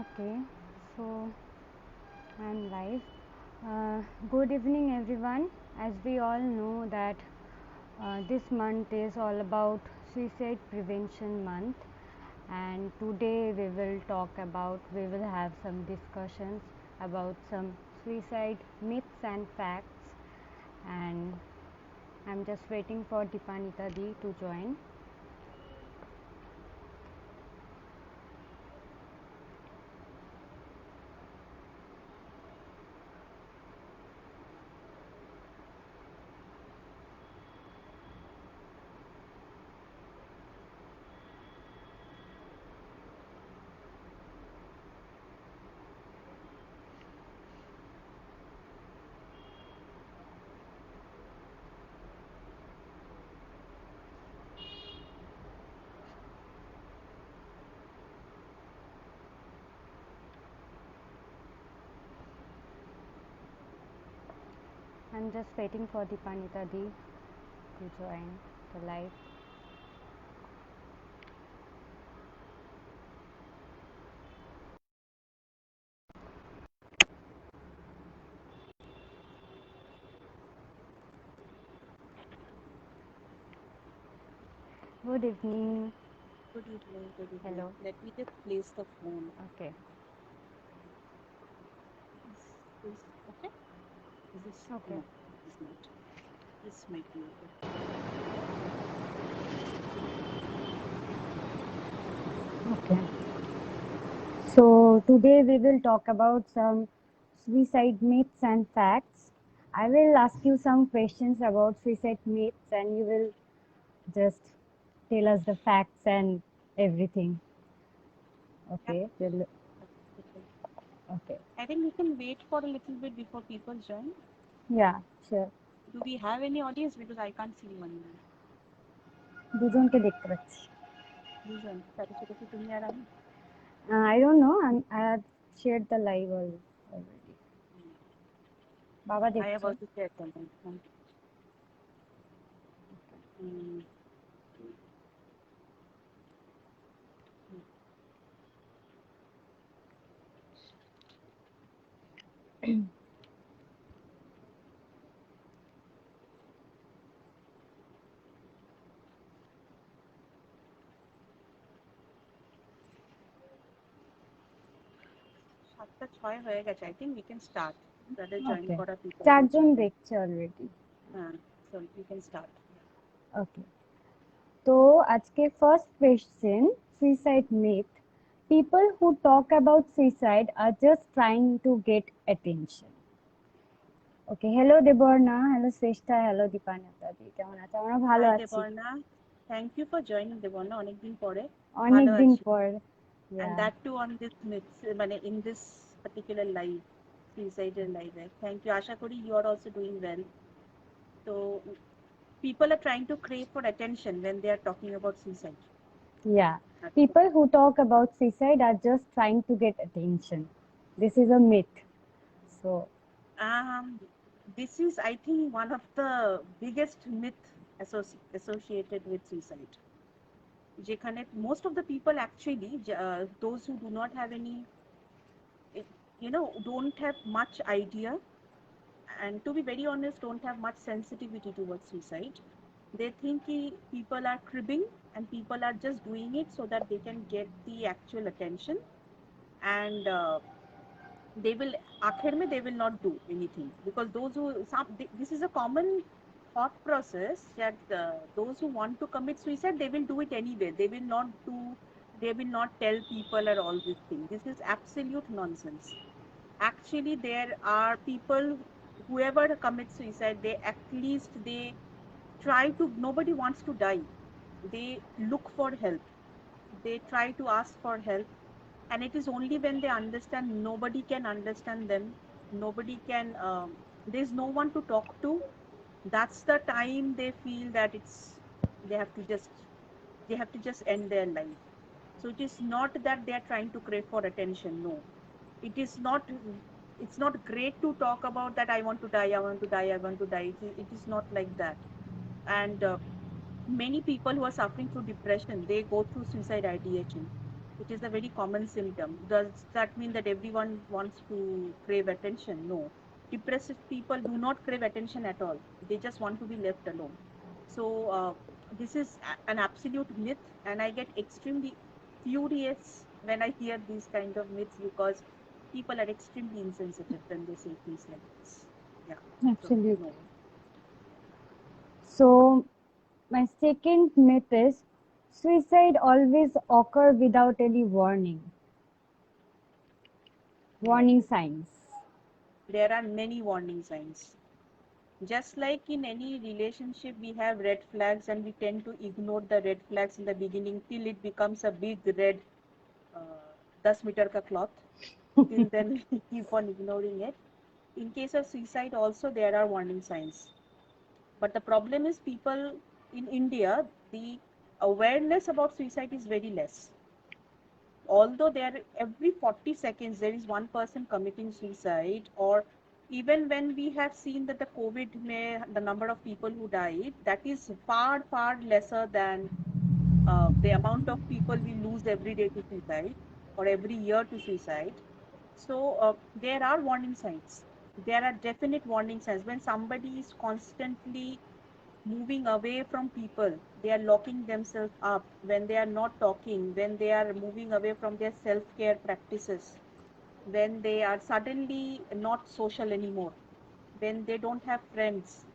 Okay, so I'm live. Good evening, everyone. As we all know that this month is all about Suicide Prevention Month, and today we will have some discussions about some suicide myths and facts. And I'm just waiting for Dipanita Di to join. I'm just waiting for Dipanita Di to join the live. Good evening. Good evening, good evening. Hello. Let me just place the phone. Okay. Is okay? Is this Okay. no, it's not. This might be okay. Okay. So today we will talk about some suicide myths and facts. I will ask you some questions about suicide myths and you will just tell us the facts and everything. Okay. Okay. I think we can wait for a little bit before people join. Yeah, sure. Do we have any audience? Because I can't see one. দুজনকে দেখতে পাচ্ছি দুজন তাদের সাথে কি তুমি আর আমি? I don't know. I have shared the live already. বাবা I have দেখছে also shared something. সাতটা ছয় হয়ে গেছে। I think we can start. যাদের জয়েন Okay. করা people চারজন দেখছে অলরেডি হ্যাঁ, so we can start. Okay. তো আজকে first question suicide myth people who talk about suicide are just trying to get attention. Okay, hello Deborna, hello Sreshta, hello Dipanata di, কেমন আছো? আমরা ভালো Hi আছি। Deborna, thank you for joining Deborna অনেকদিন পরে। অনেকদিন পর। And that too on this myths, মানে in this particular live, suicidal live. Thank you. Asha Kori, you are also doing well. So people are trying to crave for attention when they are talking about suicide. Yeah, people who talk about suicide are just trying to get attention. This is a myth. So This is, I think, one of the biggest myth associated with suicide. যেখানে most of the people actually, those who do not have any, don't have much idea, and to be very honest, don't have much sensitivity towards suicide. They think people are cribbing and people are just doing it so that they can get the actual attention, and they will they will not do anything, because this is a common thought process that those who want to commit suicide, they will do it anyway. They will not tell people or all these things. This is absolute nonsense. Actually, there are people, whoever commits suicide, they at least they try to, nobody wants to die. They look for help. They try to ask for help. And it is only when they understand nobody can understand them, nobody can, there's no one to talk to, that's the time they feel that they have to just, they have to just end their life. So it is not that they are trying to crave for attention. No, it is not. It's not great to talk about that. I want to die. I want to die. I want to die. It is not like that. And many people who are suffering through depression, they go through suicide ideation. It is a very common symptom. Does that mean that everyone wants to crave attention? No. Depressive people do not crave attention at all. They just want to be left alone. So, this is an absolute myth, and I get extremely furious when I hear these kind of myths because people are extremely insensitive when they say things like this. Yeah. So, Absolutely. no. So, my second myth is suicide always occur without any No. warning signs. There are many warning signs. Just like in any relationship, we have red flags and we tend to ignore the red flags in the beginning till it becomes a big red uh, 10 meter ka cloth. Till then, we keep on ignoring it. In case of suicide, also there are warning signs. But the problem is, people in India, the awareness about suicide is very less. Although there every 40 seconds there is one person committing suicide, or even when we have seen that the COVID may the number of people who died, that is far lesser than the amount of people we lose every day to suicide or every year to suicide. So there are warning signs. There are definite warning signs when somebody is constantly moving away from people, they are locking themselves up, when they are not talking, when they are moving away from their self-care practices, when they are suddenly not social anymore, when they don't have friends,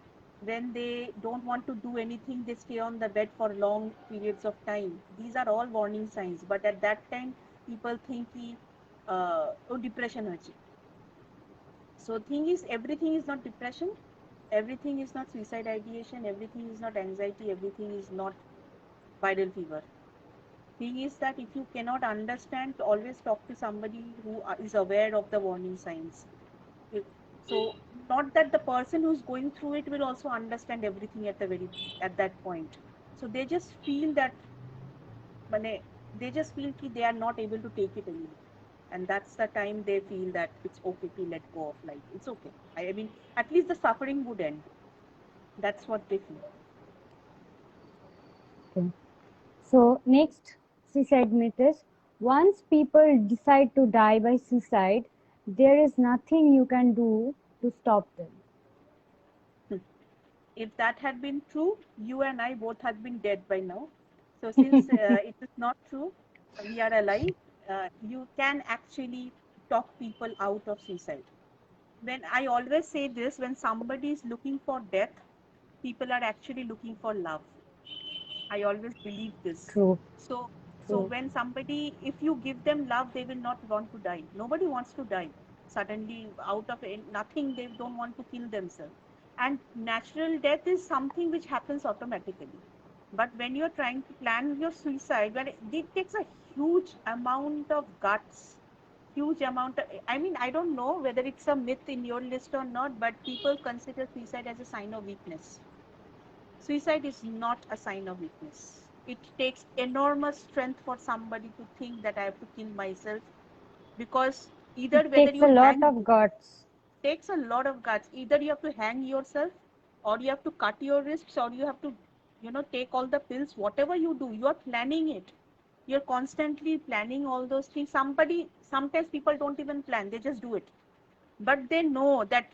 when they don't want to do anything, they stay on the bed for long periods of time. These are all warning signs, but at that time people think ki, oh, depression hai. So thing is, everything is not depression, everything is not suicide ideation, everything is not anxiety, everything is not viral fever. Thing is that if you cannot understand, always talk to somebody who is aware of the warning signs. If- So not that the person who's going through it will also understand everything at that point. So they just feel that mane, they just feel कि they are not able to take it anymore. And that's the time they feel that it's okay to let go of life. It's okay. I mean, at least the suffering would end. That's what they feel. Okay. So, next suicide myth is once people decide to die by suicide, there is nothing you can do to stop them. If that had been true, you and I both had been dead by now. So since it is not true, we are alive. You can actually talk people out of suicide. When I always say this, when somebody is looking for death, people are actually looking for love. I always believe this. True, So, so true. when somebody, if you give them love, they will not want to die. Nobody wants to die. Suddenly, out of nothing, they don't want to kill themselves. And natural death is something which happens automatically. But when you're trying to plan your suicide, when it takes a huge amount of guts, huge amount of, I mean, I don't know whether it's a myth in your list or not, but people consider suicide as a sign of weakness. Suicide is not a sign of weakness. It takes enormous strength for somebody to think that I have to kill myself, because It either whether takes you a lot hang, of guts. takes a lot of guts. Either you have to hang yourself, or you have to cut your wrists, or you have to, take all the pills. Whatever you do, you are planning it. You're constantly planning all those things. Sometimes people don't even plan; they just do it, but they know that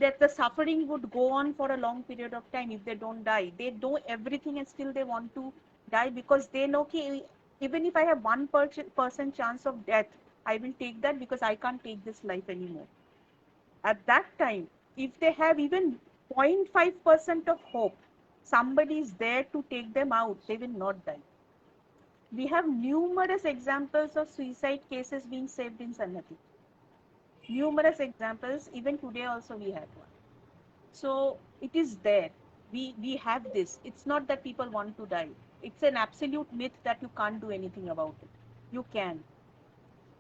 that the suffering would go on for a long period of time if they don't die. They do everything and still they want to die because they know okay, even if I have 1% chance of death, I will take that because I can't take this life anymore. At that time, if they have even 0.5% of hope, somebody is there to take them out, they will not die. We have numerous examples of suicide cases being saved in Sanhati. Numerous examples, even today also we had one. So it is there. We have this. It's not that people want to die. It's an absolute myth that you can't do anything about it. You can.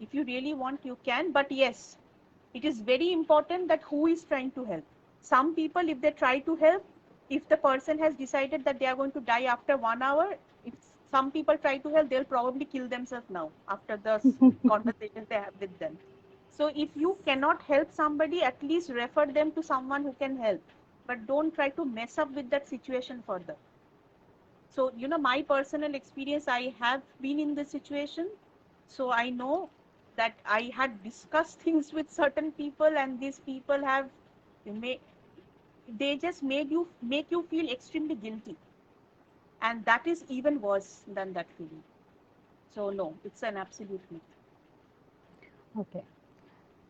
If you really want, you can. But yes, it is very important that who is trying to help. Some people, if they try to help, if the person has decided that they are going to die after 1 hour, if some people try to help, they'll probably kill themselves now after the conversations they have with them. So if you cannot help somebody, at least refer them to someone who can help. But don't try to mess up with that situation further. So, my personal experience, I have been in this situation. So I know that I had discussed things with certain people, and these people have ma- they just make you feel extremely guilty, and that is even worse than that feeling. So no, it's an absolute myth. Okay.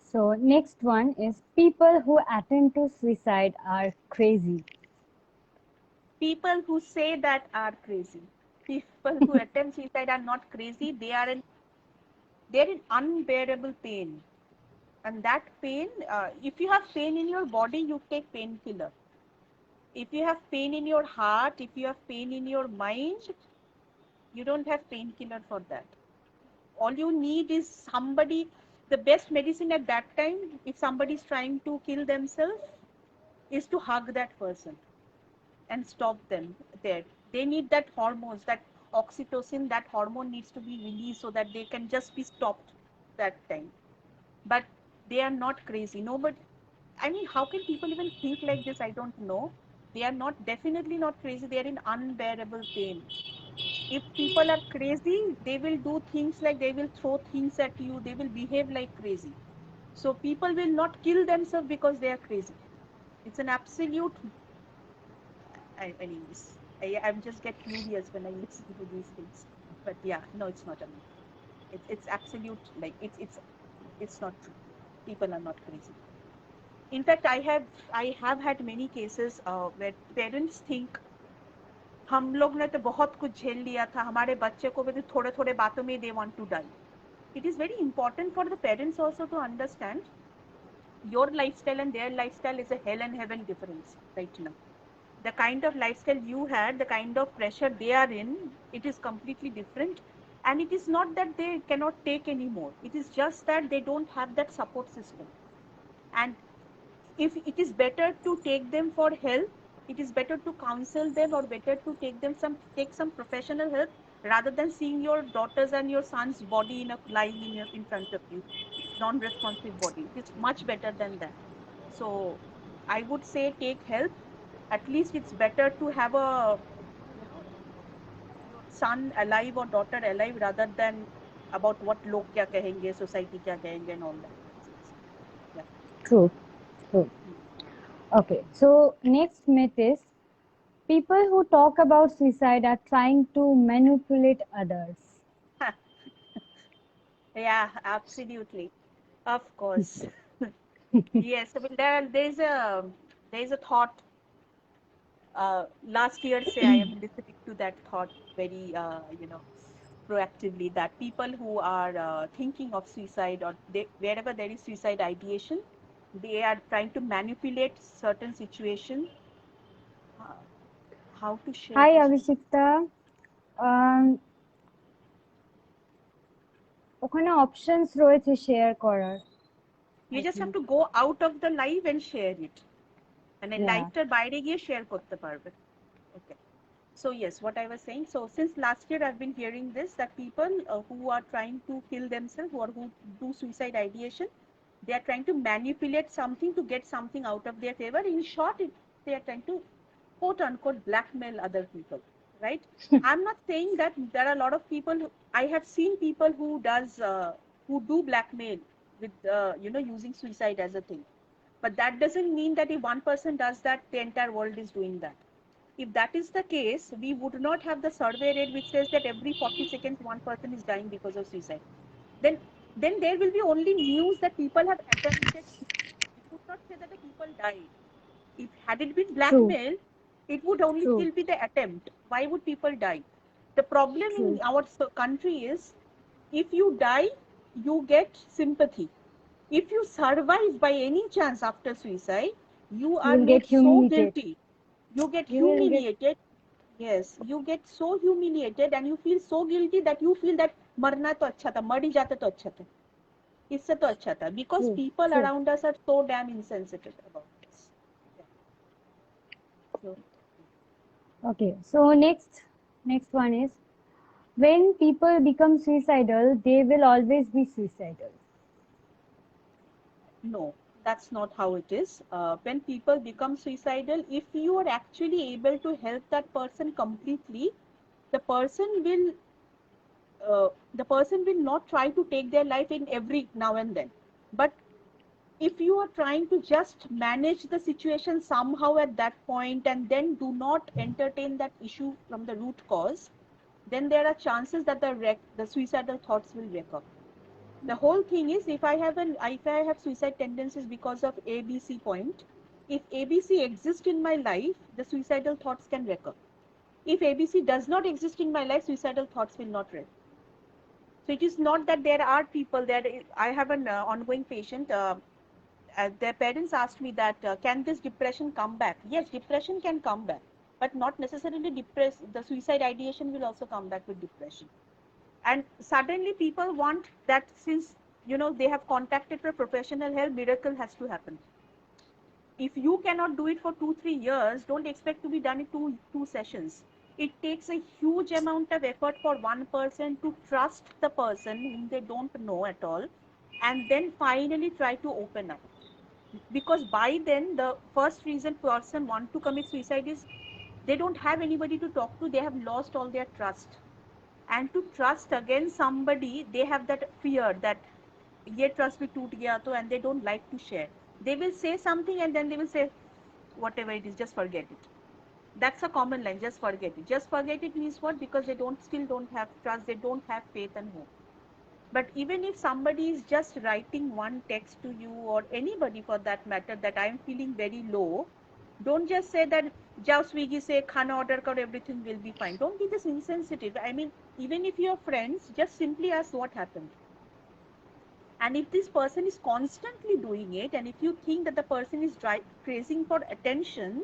So next one is people who attempt to suicide are crazy. People who say that are crazy. People who attempt suicide are not crazy. They're in unbearable pain, and that pain. If you have pain in your body, you take painkiller. If you have pain in your heart, if you have pain in your mind, you don't have painkiller for that. All you need is somebody. The best medicine at that time, if somebody is trying to kill themselves, is to hug that person and stop them there. They need that hormones, that oxytocin, that hormone needs to be released so that they can just be stopped that time. But they are not crazy. Nobody, I mean, how can people even think like this? I don't know. They are not, definitely not crazy. They are in unbearable pain. If people are crazy, they will do things like they will throw things at you, they will behave like crazy. So people will not kill themselves because they are crazy. It's an absolute, anyways. I'm just get furious when I listen to these things. But yeah, no, it's not a myth. It's absolute, like it's not true. People are not crazy. In fact, I have had many cases where parents think हम लोग ने तो बहुत कुछ झेल लिया था हमारे बच्चे को भी थोड़े थोड़े बातों में they want to die. It is very important for the parents also to understand your lifestyle and their lifestyle is a hell and heaven difference right now. The kind of lifestyle you had, the kind of pressure they are in, it is completely different. And it is not that they cannot take anymore. It is just that they don't have that support system. And if it is better to take them for help, it is better to counsel them or better to take some professional help rather than seeing your daughters and your son's body lying in front of you, non-responsive body. It is much better than that. So I would say take help. At least it's better to have a your son alive or daughter alive rather than about what log kya kahenge, society kya kahenge and all that nonsense. Yeah. True. True. Okay. So next myth is people who talk about suicide are trying to manipulate others. Yeah, absolutely. Of course. Yes, I mean there is a thought. Last year, say I am listening to that thought very proactively that people who are thinking of suicide or wherever there is suicide ideation, they are trying to manipulate certain situation. Uh, how to share Hi this? Abhishekta. Um, ওখানে options রয়েছে share করার You I just have think to go out of the live and share it. And ইয়া লাইভটার বাইরে গিয়ে share করতে পারবে. Okay. So yes, what I was saying. So since last year, I've been hearing this that people who are trying to kill themselves or who do suicide ideation, they are trying to manipulate something to get something out of their favor. In short, they are trying to quote unquote blackmail other people, right? I'm not saying that there are a lot of people. I have seen people who do blackmail with using suicide as a thing. But that doesn't mean that if one person does that, the entire world is doing that. If that is the case, we would not have the survey rate which says that every 40 seconds one person is dying because of suicide. Then, then there will be only news that people have attempted. It would not say that the people died. If had it been true blackmail, it would only true still be the attempt. Why would people die? The problem true in our country is if you die, you get sympathy. If you survive by any chance after suicide, you you are will get made so humiliated guilty. You get you will get humiliated. Yes, you get so humiliated and you feel so guilty that you feel that मरना तो अच्छा था, मर ही जाते तो अच्छा था, इससे तो अच्छा था, true because people true around us are so damn insensitive about this. Yeah. So, okay so next one is when people become suicidal they will always be suicidal. no, that's not how it is. When people become suicidal, if you are actually able to help that person completely, the person will the person will not try to take their life in every now and then. But if you are trying to just manage the situation somehow at that point and then do not entertain that issue from the root cause, then there are chances that the suicidal thoughts will recur. The whole thing is, if I have suicide tendencies because of ABC point, if ABC exists in my life, the suicidal thoughts can recur. If ABC does not exist in my life, suicidal thoughts will not recur. So it is not that there are people that I have an ongoing patient. Their parents asked me that can this depression come back? Yes, depression can come back, but not necessarily depressed. The suicide ideation will also come back with depression. And suddenly people want that, since they have contacted for professional help, miracle has to happen. If you cannot do it for 2 3 years, don't expect to be done in two sessions. It takes a huge amount of effort for one person to trust the person whom they don't know at all, and then finally try to open up. Because by then the first reason person want to commit suicide is they don't have anybody to talk to, they have lost all their trust. And to trust again somebody, they have that fear that ye trust bhi toot gaya to, and they don't like to share. They will say something and then they will say whatever it is, just forget it. That's a common line, just forget it. Just forget it means what? Because they don't still don't have trust, they don't have faith and hope. But even if somebody is just writing one text to you, or anybody for that matter, that I am feeling very low, don't just say that jao Swiggy se khana order kar, everything will be fine. Don't be this insensitive. I mean, even if you are friends, just simply ask what happened. And if this person is constantly doing it, and if you think that the person is crazing for attention,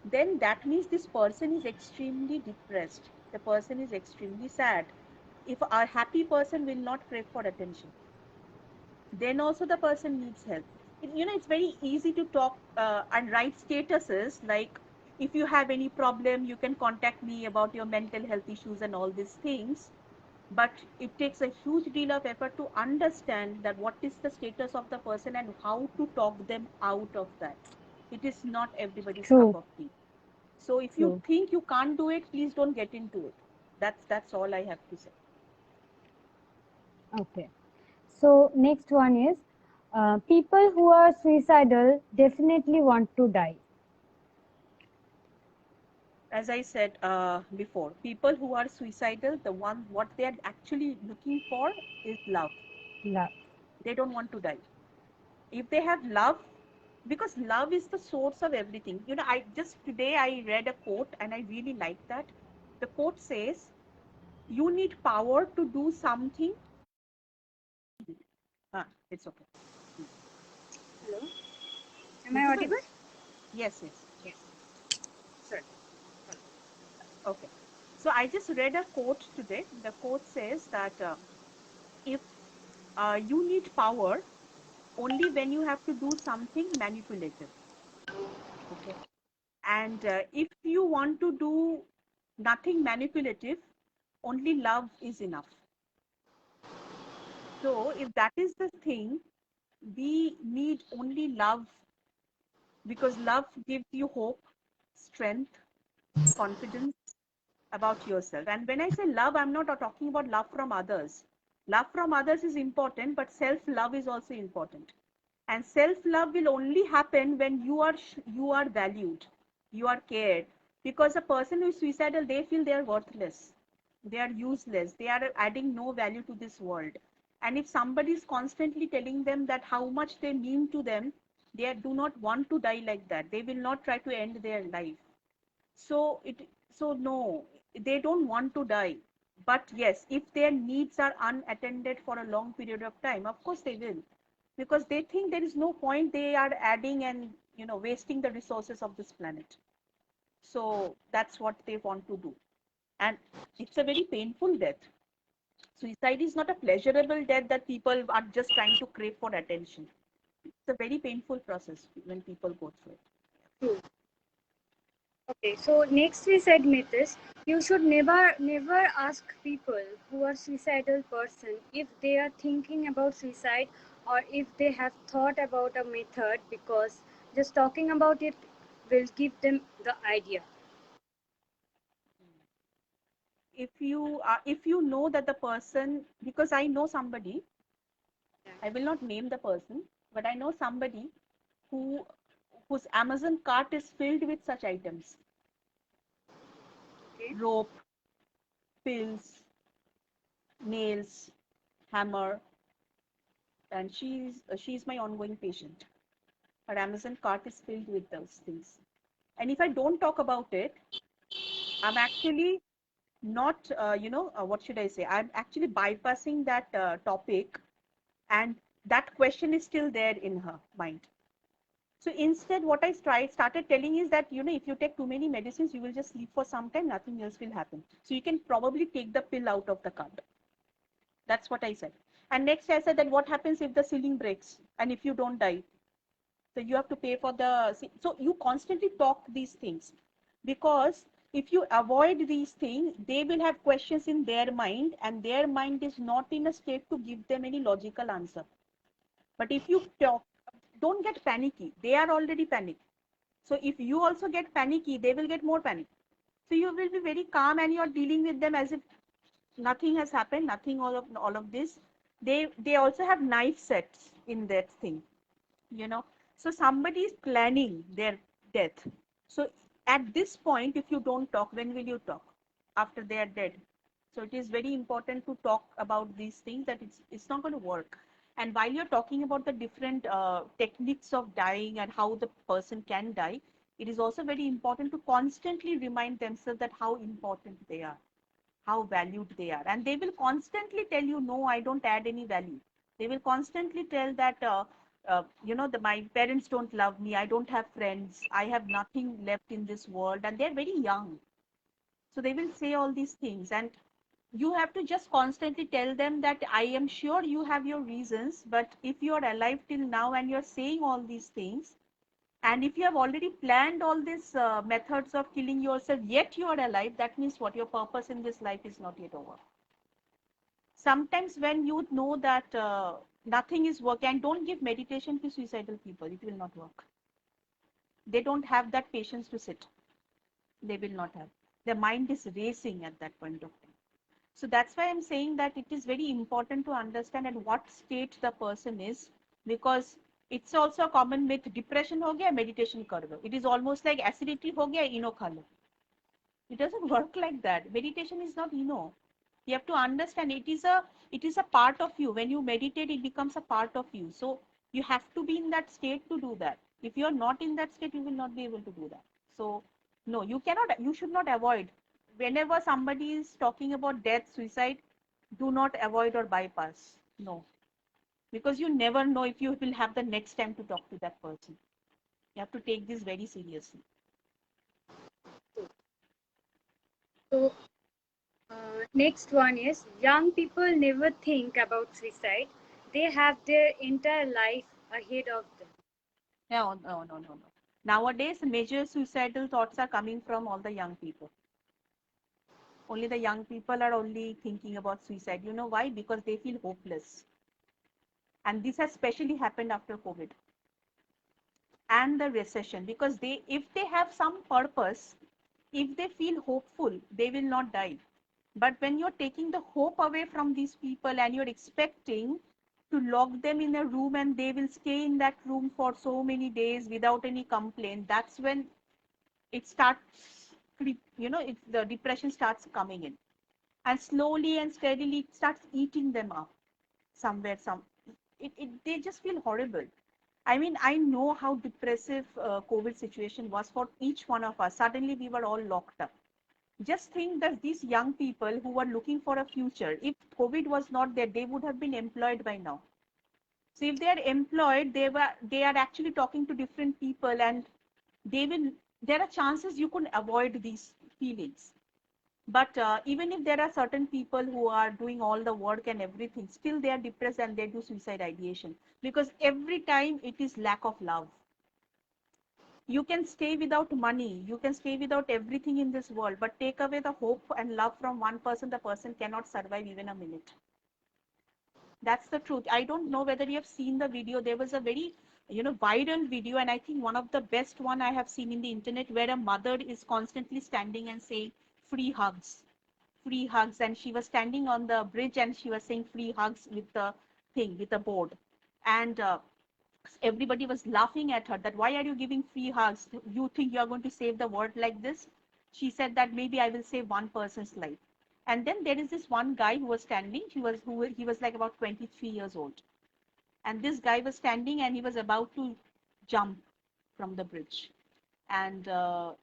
then that means this person is extremely depressed. The person is extremely sad. If a happy person will not crave for attention, then also the person needs help. It's very easy to talk and write statuses like, if you have any problem, you can contact me about your mental health issues and all these things. But it takes a huge deal of effort to understand that what is the status of the person and how to talk them out of that. It is not everybody's cup True, of tea. So if you true. think you can't do it, please don't get into it. That's all I have to say. Okay. So next one is people who are suicidal definitely want to die. As I said before, people who are suicidal, what they are actually looking for is love. Love. They don't want to die. If they have love, because love is the source of everything. I just today I read a quote and I really like that. The quote says, "You need power to do something." It's okay. Hello. Am I Visible? audible? Yes, yes. Yes. Sorry. Okay. So I just read a quote today. The quote says that if you need power only when you have to do something manipulative. Okay. And if you want to do nothing manipulative, only love is enough. So if that is the thing, we need only love, because love gives you hope, strength, confidence about yourself. And when I say love, I'm not talking about love from others. Love from others is important, but self-love is also important. And self-love will only happen when you are valued, you are cared. Because a person who is suicidal, they feel they are worthless, they are useless, they are adding no value to this world. And if somebody is constantly telling them that how much they mean to them, they do not want to die like that. They will not try to end their life. So no, they don't want to die. But yes, if their needs are unattended for a long period of time, of course they will, because they think there is no point they are adding and wasting the resources of this planet. So that's what they want to do. And it's a very painful death. Suicide is not a pleasurable death that people are just trying to crave for attention. It's a very painful process when people go through it. True. Okay, so next we said Mythos. You should never ask people who are suicidal person if they are thinking about suicide or if they have thought about a method, because just talking about it will give them the idea. if you know that the person, because I know somebody, I will not name the person, but I know somebody who whose Amazon cart is filled with such items: Okay. rope, pills, nails, hammer, and she's my ongoing patient. Her Amazon cart is filled with those things. And if I don't talk about it, I'm actually not, what should I say? I'm actually bypassing that topic, and that question is still there in her mind. So instead, what I started telling is that, if you take too many medicines, you will just sleep for some time, nothing else will happen. So you can probably take the pill out of the cart. That's what I said. And next, I said that what happens if the ceiling breaks and if you don't die? So you have to pay for the. So you constantly talk these things, because if you avoid these things, they will have questions in their mind, and their mind is not in a state to give them any logical answer. But if you talk, don't get panicky. They are already panicked. So if you also get panicky, they will get more panic. So you will be very calm, and you are dealing with them as if nothing has happened, nothing, all of this. They also have knife sets in that thing, you know. So somebody is planning their death. So at this point, if you don't talk, when will you talk? After they are dead. So it is very important to talk about these things, that it's not going to work. And while you're talking about the different techniques of dying and how the person can die, it is also very important to constantly remind themselves that how important they are, how valued they are. And they will constantly tell you, no, I don't add any value. They will constantly tell that, my parents don't love me, I don't have friends, I have nothing left in this world. And they're very young. So they will say all these things. And you have to just constantly tell them that I am sure you have your reasons, but if you're alive till now and you're saying all these things, and if you have already planned all these methods of killing yourself, yet you are alive, that means what? Your purpose in this life is not yet over. Sometimes when you know that nothing is working, and don't give meditation to suicidal people, it will not work. They don't have that patience to sit. They will not have. Their mind is racing at that point of time. So that's why I'm saying that it is very important to understand at what state the person is, because it's also a common myth. Depression ho gaya, meditation kar lo. It is almost like acidity ho gaya, eno kha lo. It doesn't work like that. Meditation is not you have to understand it is a part of you. When you meditate, it becomes a part of you. So you have to be in that state to do that. If you are not in that state, you will not be able to do that. So no, you should not avoid. Whenever somebody is talking about death, suicide, do not avoid or bypass. No, because you never know if you will have the next time to talk to that person. You have to take this very seriously. So, next one is young people never think about suicide. They have their entire life ahead of them. No, no, no, no, no. Nowadays, major suicidal thoughts are coming from all the young people. Only the young people are only thinking about suicide. You know why? Because they feel hopeless. And this has especially happened after COVID and the recession. Because if they have some purpose, if they feel hopeful, they will not die. But when you're taking the hope away from these people and you're expecting to lock them in a room and they will stay in that room for so many days without any complaint, that's when it starts, the depression starts coming in. And slowly and steadily it starts eating them up somewhere. They just feel horrible. I mean, I know how depressive COVID situation was for each one of us. Suddenly we were all locked up. Just think that these young people who were looking for a future, if COVID was not there, they would have been employed by now. So if they are employed, they are actually talking to different people, and they will. There are chances you could avoid these feelings. But even if there are certain people who are doing all the work and everything, still they are depressed and they do suicide ideation, because every time it is lack of love. You can stay without money, you can stay without everything in this world, but take away the hope and love from one person, the person cannot survive even a minute. That's the truth. I don't know whether you have seen the video. There was a very viral video, and I think one of the best one I have seen in the internet, where a mother is constantly standing and saying free hugs. free hugs, and she was standing on the bridge and she was saying free hugs with the thing, with the board. And everybody was laughing at her that why are you giving free hugs? You think you are going to save the world like this? She said that maybe I will save one person's life. And then there is this one guy who was standing. He was like about 23 years old. And this guy was standing and he was about to jump from the bridge. And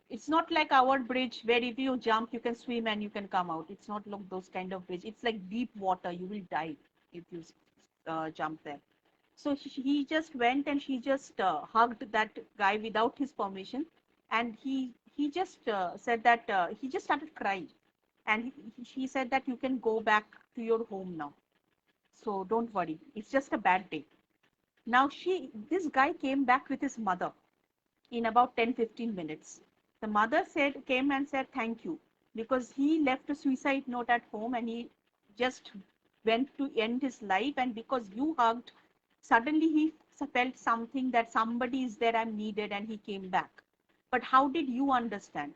it's not like our bridge where if you jump you can swim and you can come out. It's not like those kind of bridge. It's like deep water. You will die if you jump there. So he just went and she just hugged that guy without his permission, and he just said that he just started crying, and she said that you can go back to your home now. So don't worry, it's just a bad day. Now this guy came back with his mother in about 10-15 minutes. The mother came and said thank you because he left a suicide note at home and he just went to end his life, and because you hugged, suddenly he felt something that somebody is there, I'm needed, and he came back. But how did you understand?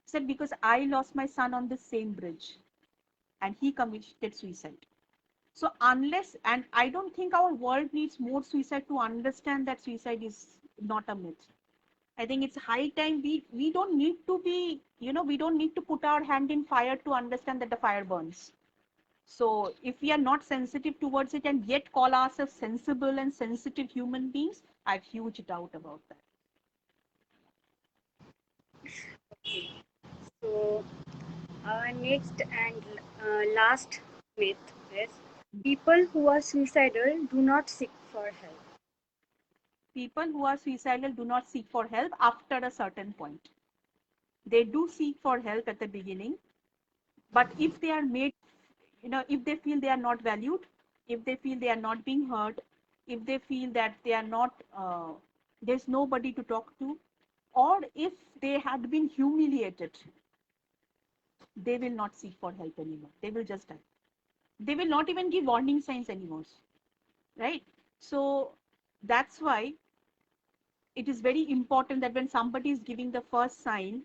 He said because I lost my son on the same bridge and he committed suicide. So unless, and I don't think our world needs more suicide to understand that suicide is not a myth. I think it's high time we don't need to be, we don't need to put our hand in fire to understand that the fire burns. So if we are not sensitive towards it and yet call ourselves sensible and sensitive human beings, I have huge doubt about that. So, next and last myth is people who are suicidal do not seek for help. People who are suicidal do not seek for help after a certain point. They do seek for help at the beginning, but if they are made, if they feel they are not valued, if they feel they are not being heard, if they feel that they are not, there's nobody to talk to, or if they had been humiliated, they will not seek for help anymore. They will just die. They will not even give warning signs anymore, right? So that's why it is very important that when somebody is giving the first sign,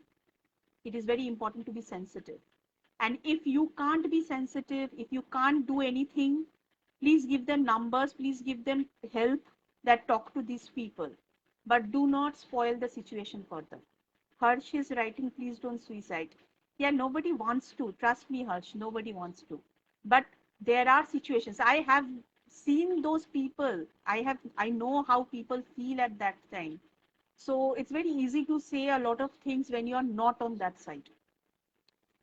it is very important to be sensitive. And if you can't be sensitive, if you can't do anything, please give them numbers, please give them help that talk to these people. But do not spoil the situation further. Harsh is writing, please don't suicide. Yeah, nobody wants to. Trust me, Harsh, nobody wants to. But there are situations. I have seen those people. I know how people feel at that time. So it's very easy to say a lot of things when you are not on that side.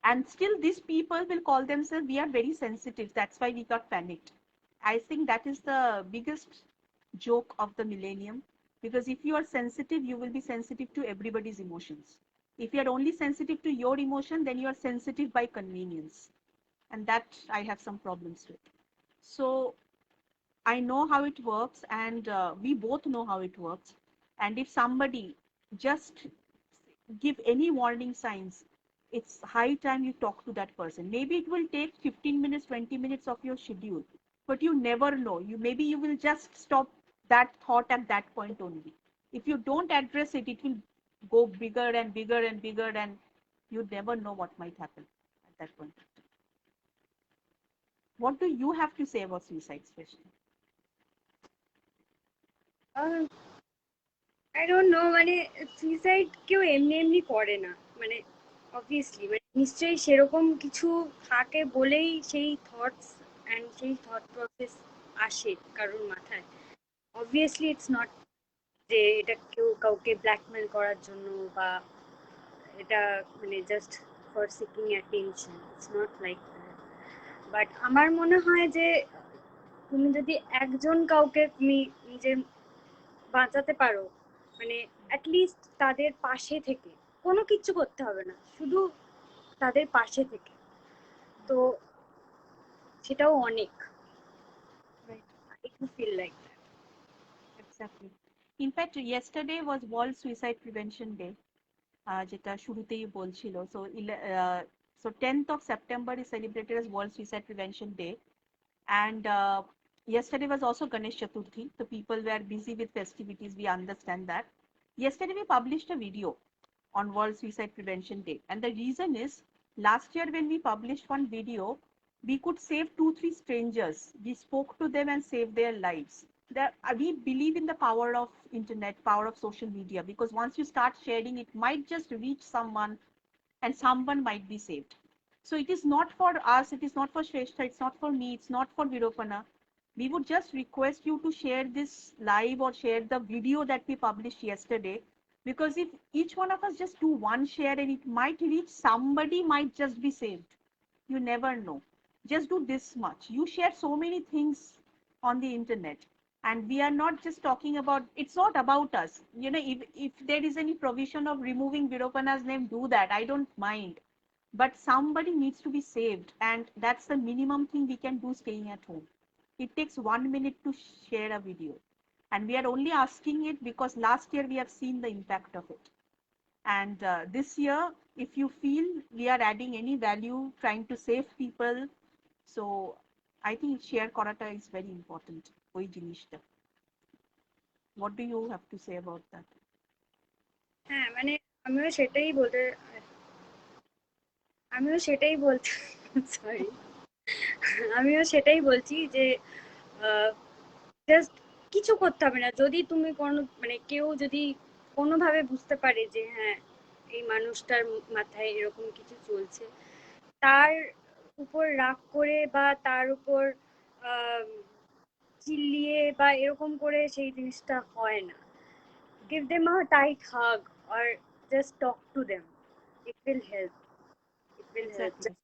And still these people will call themselves, we are very sensitive, that's why we got panicked. I think that is the biggest joke of the millennium, because if you are sensitive, you will be sensitive to everybody's emotions. If you are only sensitive to your emotion, then you are sensitive by convenience, and that I have some problems with. So I know how it works, and we both know how it works. And if somebody just give any warning signs, it's high time you talk to that person. Maybe it will take 15 minutes, 20 minutes of your schedule, but you never know. Maybe you will just stop that thought at that point only. If you don't address it, it will go bigger and bigger and bigger, and you never know what might happen at that point. What do you have to say about suicide, especially? I don't know, মানে suicide কেউ এমনি এমনি করে না, মানে obviously মানে নিশ্চয়ই সেরকম কিছু থাকে বলেই সেই থটস অ্যান্ড সেই থট প্রসেস আসে কারোর মাথায়। অবভিয়াসলি ইটস নট যে এটা কেউ কাউকে ব্ল্যাকমেল করার জন্য বা এটা মানে just for seeking attention, it's not like that. But আমার মনে হয় যে তুমি যদি একজন কাউকে তুমি নিজের বাঁচাতে পারো, মানে অ্যাটলিস্ট তাদের পাশে থেকে, কোনো কিচ্ছু করতে হবে না, শুধু তাদের পাশে থেকে, তো সেটাও অনেক। Right. I do feel like that. Exactly. In fact, yesterday was World Suicide Prevention Day. যেটা শুরুতেই বলছিল, so 10th of September is celebrated as World Suicide Prevention Day, and yesterday was also Ganesh Chaturthi, so people were busy with festivities, we understand that. Yesterday we published a video on World Suicide Prevention Day, and the reason is Last year, when we published one video, we could save 2, 3 strangers. We spoke to them and saved their lives. We believe in the power of internet, power of social media, because once you start sharing, it might just reach someone and someone might be saved. So it is not for us, it is not for Shrestha, it's not for me, it's not for Virupana. We would just request you to share this live or share the video that we published yesterday, because if each one of us just do one share and it might reach somebody, might just be saved. You never know. Just do this much. You share so many things on the internet, and we are not just talking about, it's not about us. If there is any provision of removing Virupana's name, do that. I don't mind. But somebody needs to be saved, and that's the minimum thing we can do staying at home. It takes 1 minute to share a video, and we are only asking it because last year we have seen the impact of it. And this year, if you feel we are adding any value, trying to save people, so I think share করাটা is very important. ওই জিনিসটা. What do you have to say about that? হ্যাঁ মানে আমিও সেটাই বলতে আমিও সেটাই বলছি সরি আমিও সেটাই বলছি যে জাস্ট কিছু করতে হবে না। যদি তুমি কোনো মানে কেউ যদি কোনোভাবে বুঝতে পারে যে হ্যাঁ এই মানুষটার মাথায় এরকম কিছু চলছে, তার উপর রাগ করে বা তার উপর চিল্লিয়ে বা এরকম করে সেই জিনিসটা হয় না। give them a tight hug or just talk to them. It will help. It will help. Exactly.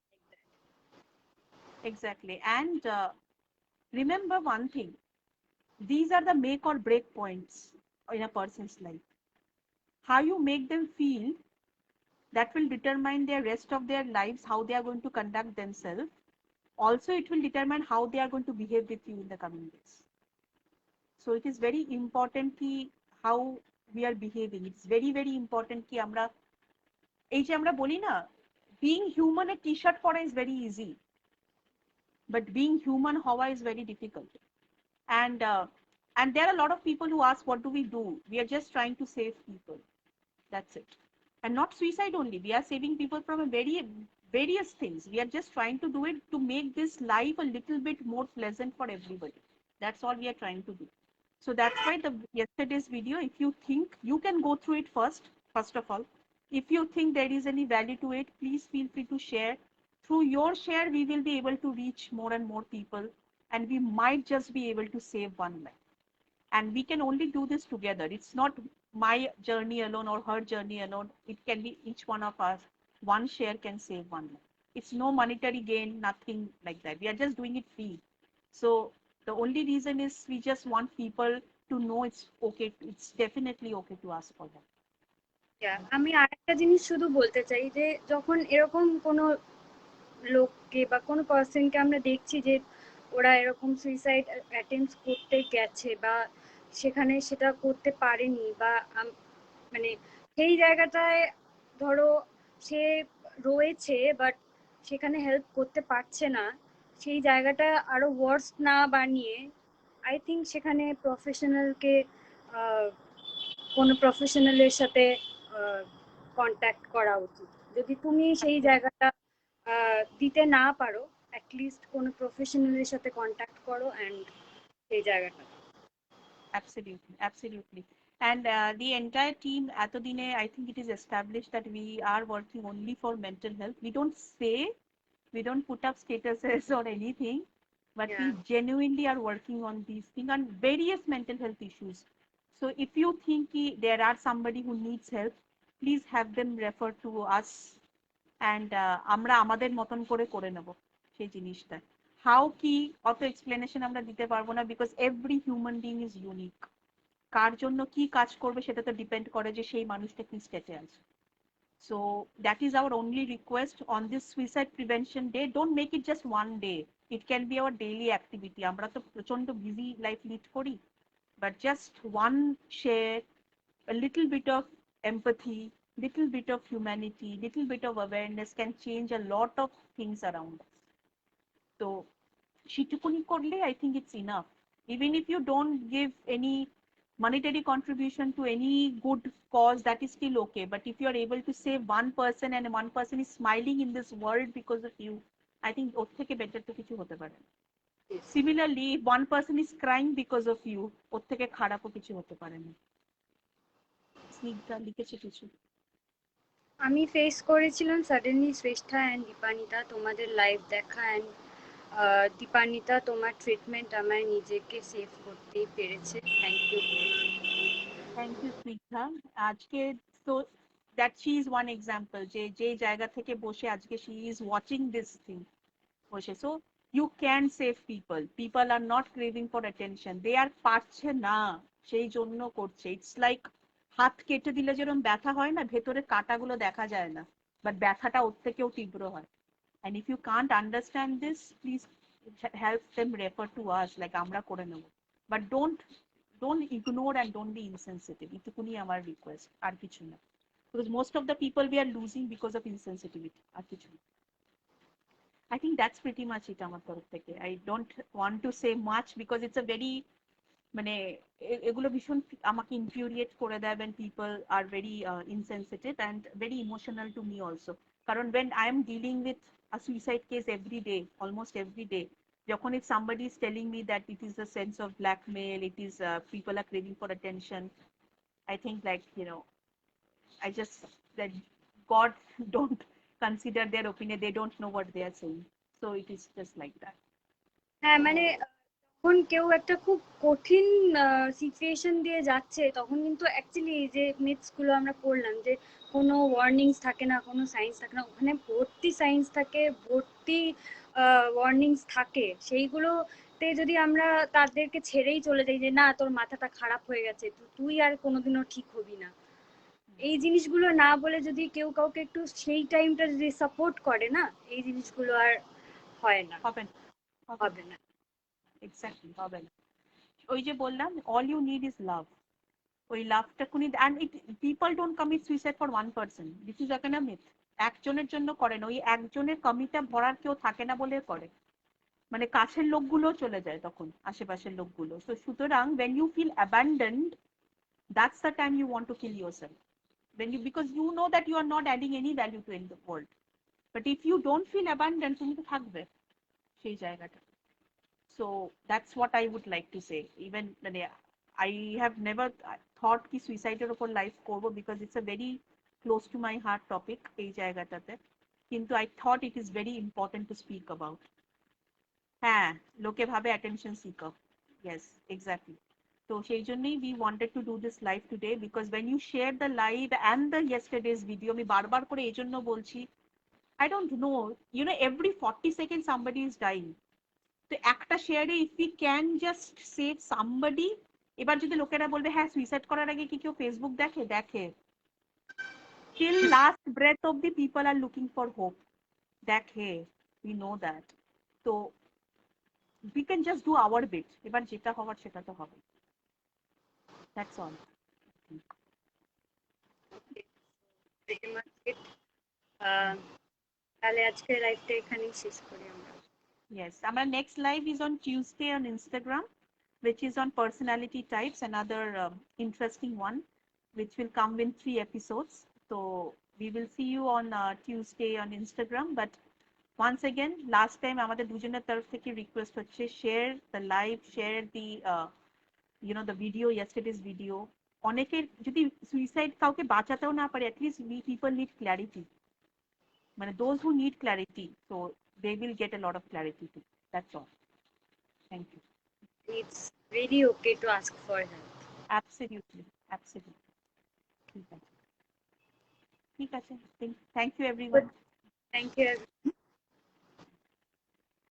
Exactly. And remember one thing, these are the make or break points in a person's life. How you make them feel, that will determine their rest of their lives, how they are going to conduct themselves. Also, it will determine how they are going to behave with you in the coming days. So it is very important ki how we are behaving. It's very, very important ki আমরা এই যে আমরা বলি না, being human a t-shirt পরা is very easy, but being human হওয়া is very difficult. And there are a lot of people who ask, what do we do? We are just trying to save people. That's it. And not suicide only. We are saving people from a various things. We are just trying to do it to make this life a little bit more pleasant for everybody. That's all we are trying to do. So that's why the yesterday's video, if you think you can go through it first of all, if you think there is any value to it, please feel free to share. Through your share, we will be able to reach more and more people, and we might just be able to save one life. And we can only do this together. It's not my journey alone or her journey alone. It can be each one of us. One share can save one life. It's no monetary gain, nothing like that. We are just doing it free. So the only reason is we just want people to know it's okay. It's definitely okay to ask for help. আমি আরেকটা জিনিস শুধু বলতে চাই যে যখন এরকম কোনো লোককে বা কোনো পার্সনকে আমরা দেখছি যে ওরা এরকম সুইসাইড অ্যাটেম্পট করতে গেছে বা সেখানে সেটা করতে পারেনি বা মানে সেই জায়গাটায় ধরো সে রয়েছে বাট সেখানে হেল্প করতে পারছে না, সেই জায়গাটা আরো ওয়ার্স না বানিয়ে আই থিঙ্ক সেখানে প্রফেশনালকে কোনো প্রফেশনালের সাথে কন্ট্যাক্ট করা উচিত। যদি তুমি সেই জায়গাটা দিতে না পারো, অ্যাটলিস্ট কোনো প্রফেশনালের সাথে কন্ট্যাক্ট করো অ্যান্ড সেই জায়গাটা। Absolutely, absolutely. And the entire team, এতদিনে, I think it is established that we are working only for mental health. We don't say, we don't put up statuses or anything, but we genuinely are working on these things and various mental health issues. So if you think there are somebody who needs help, please have them refer to us, and আমরা আমাদের মতন করে করে নেব সেই জিনিসটা। How কি অত এক্সপ্লেনেশন আমরা দিতে পারবো না, because every human being is unique. কার জন্য কি কাজ করবে সেটা তো ডিপেন্ড করে যে সেই মানুষটা কি স্টেটে আছে। So that is our only request on this suicide prevention day. Don't make it just one day. It can be our daily activity. আমরা তো প্রচন্ড বিজি লাইফ লিড করি, but just one share, a little bit of empathy, little bit of humanity, little bit of awareness can change a lot of things around us. So সেটুকুনি করলে I think it's enough. Even if you don't give any monetary contribution to any good cause, that is still okay. But if you are able to save one person and one person is smiling in this world because of you, I think ওর থেকে better তো কিছু হতে পারে না। Similarly, if one person is crying because of you, ওর থেকে খারাপও কিছু হতে পারে না। স্নিগ্ধা লিখেছে কিছু। আমি ফেস করেছিলাম সাডেনলি শ্রেষ্ঠা অ্যান্ড দীপানিতা তোমাদের লাইভ দেখা, অ্যান্ড দীপানিতা তোমার ট্রিটমেন্ট আমায় নিজেকে সেভ করতেই পেরেছে। Thank you. Thank you Snigdha. আজকে তো that she is one example, যে জায়গা থেকে বসে আজকে she is watching this thing বসে। So you can save people, people are not craving for attention, they আর পারছে না সেই জন্য করছে। ইটস লাইক হাত কেটে দিলে যেরকম ব্যথা হয় না, ভেতরে কাঁটাগুলো দেখা যায় না, বাট ব্যথাটা ওর থেকেও তীব্র হয়। And if you can't understand this, please help them refer to us, like আমরা করে নেব। But don't ignore and don't be insensitive. এটুকুনি আমার রিকোয়েস্ট, আর কিছু না। Because most of the people we are losing because of insensitivity, আর কিছু না। I think that's pretty much it আমার তরফ থেকে। I don't want to say much because it's a very মানে এগুলো ভীষণ আমাকে ইনফিউরিয়েট করে দেয় when people are very insensitive and very emotional to me also. কারণ when I am dealing with a suicide case every day, almost every day, যখন if somebody is telling me that it is a sense of blackmail, it is people are craving for attention, I think like, I just that God don't consider their opinion, they don't know what they are saying. So it is just like that. হ্যাঁ, মানে যখন কেউ একটা খুব কঠিন situation দিয়ে যাচ্ছে, তখন কিন্তু অ্যাকচুয়ালি এই যে মিথস গুলো আমরা পড়লাম, যে কোনো ওয়ার্নিংস থাকে না, কোনো সাইন্স থাকে না, ওখানে ভর্তি সাইন্স থাকে, ভর্তি ওয়ার্নিংস থাকে। সেইগুলোতে যদি আমরা তাদেরকে ছেড়েই চলে যাই যে না তোর মাথাটা খারাপ হয়ে গেছে, তুই আর কোনোদিনও ঠিক হবি না, এই জিনিসগুলো না বলে যদি কেউ কাউকে একটু সেই টাইমটা যদি সাপোর্ট করে না, এই জিনিসগুলো আর হয় না, হবে না। এক্স্যাক্টলি হবে না। ওই যে বললাম, all you need is love. ওই লাভটা কোনি, and it people don't commit suicide for one person, this is again a myth. একজনের জন্য করে না, ওই একজনের কমিটা ভরার কেউ থাকে না বলে করে, মানে কাছের লোকগুলো চলে যায় তখন, আশেপাশের লোকগুলো। তো সুতরাং when you feel abandoned, that's the time you want to kill yourself, when you, because you know that you are not adding any value to in the world. But if you don't feel abandoned, তুমি তো থাকবে সেই জায়গাটা। So that's what I would like to say. Even I have never thought ki suicide er opor life korbo, because it's a very close to my heart topic ei jaygatate, kintu I thought it is very important to speak about. হ্যাঁ, লোকে ভাবে attention seeker, yes, exactly. So সেই জন্যই we wanted to do this live today, because when you share the live and the yesterday's video, আমি বারবার করে এই জন্য বলছি, I don't know, every 40 seconds somebody is dying. তো একটা শেয়ারে if we can just save somebody. এবার যদি লোকেরা বলবে হ্যাঁ সুইসাইড করার আগে কি কেউ ফেসবুক দেখে, দেখে, till last breath of the people are looking for hope, দেখে, উই নো দ্যাট। তো we can just do our bit, এবার যেটা হওয়ার সেটা তো হবে, দ্যাটস অল। তাহলে আজকের লাইভটা এখানেই শেষ করি আমরা। Yes, our next live is on Tuesday on Instagram, which is on personality types, another interesting one, which will come in 3 episodes. So we will see you on Tuesday on Instagram. But once again, last time আমাদের দুজনের তরফ থেকে request হচ্ছে, share the live, share the the video, yesterday's video. অনেকের যদি suicide কাউকে বাঁচাতেও না পারে, at least we people need clarity. মানে those who need clarity, so they will get a lot of clarity too. That's all. Thank you. It's really okay to ask for help. Absolutely, absolutely. ঠিক আছে, ঠিক আছে, thank you everyone. Thank you everyone.